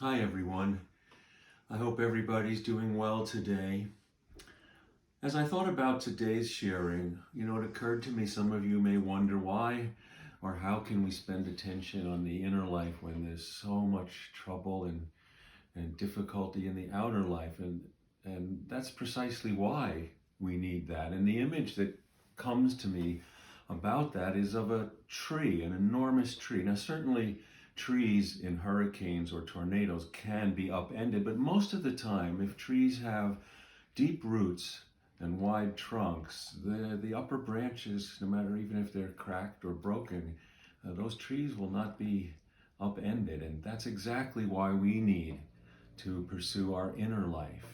Hi everyone. I hope everybody's doing well today. As I thought about today's sharing, it occurred to me some of you may wonder why or how can we spend attention on the inner life when there's so much trouble and difficulty in the outer life, and that's precisely why we need that. And the image that comes to me about that is of a tree, an enormous tree. Now certainly trees in hurricanes or tornadoes can be upended, but most of the time if trees have deep roots and wide trunks, the upper branches, no matter even if they're cracked or broken, those trees will not be upended. And that's exactly why we need to pursue our inner life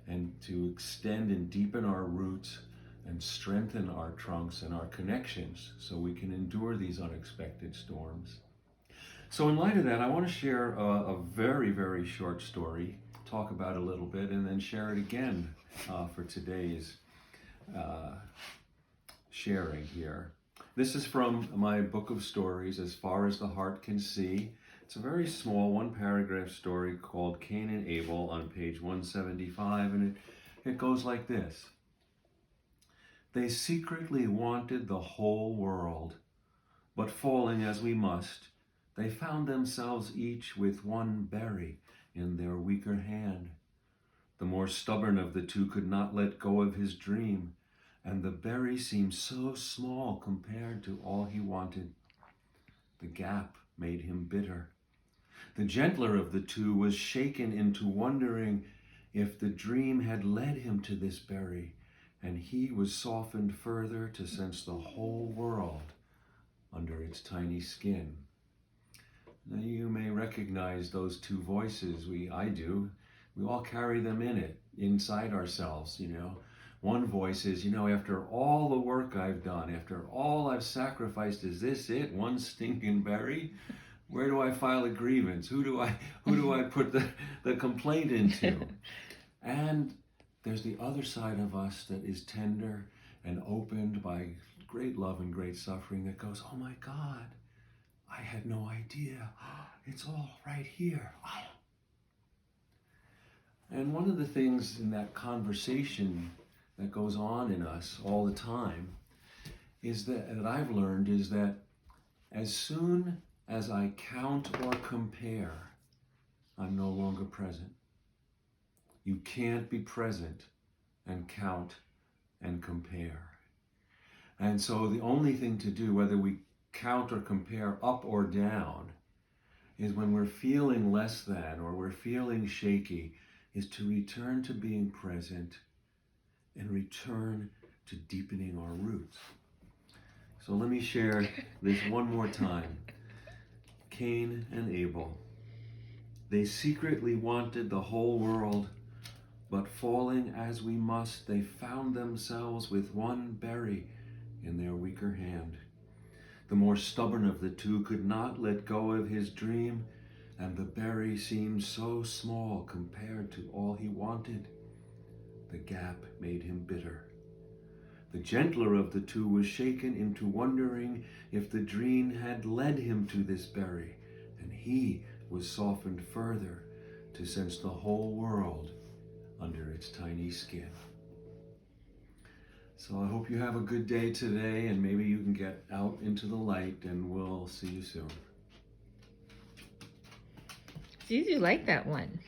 and to extend and deepen our roots and strengthen our trunks and our connections so we can endure these unexpected storms. So in light of that, I want to share a very, very short story, talk about it a little bit, and then share it again for today's uh, sharing here. This is from my book of stories, As Far as the Heart Can See. It's a very small one-paragraph story called Cain and Abel on page 175, and it goes like this. They secretly wanted the whole world, but falling as we must, they found themselves each with one berry in their weaker hand. The more stubborn of the two could not let go of his dream, and the berry seemed so small compared to all he wanted. The gap made him bitter. The gentler of the two was shaken into wondering if the dream had led him to this berry, and he was softened further to sense the whole world under its tiny skin. Now you may recognize those two voices. I do. We all carry them inside ourselves, One voice is, after all the work I've done, after all I've sacrificed, is this it? One stinking berry? Where do I file a grievance? Who do I put the complaint into? And there's the other side of us that is tender and opened by great love and great suffering that goes, oh my God, I had no idea. It's all right here. And one of the things in that conversation that goes on in us all the time is that I've learned is that as soon as I count or compare, I'm no longer present. You can't be present and count and compare. And so the only thing to do, whether we count or compare up or down, is when we're feeling less than or we're feeling shaky, is to return to being present and return to deepening our roots. So let me share this one more time. Cain and Abel. They secretly wanted the whole world, but falling as we must, they found themselves with one berry in their weaker hand. The more stubborn of the two could not let go of his dream, and the berry seemed so small compared to all he wanted. The gap made him bitter. The gentler of the two was shaken into wondering if the dream had led him to this berry, and he was softened further to sense the whole world under its tiny skin. So I hope you have a good day today, and maybe you can get out into the light, and we'll see you soon. You do like that one.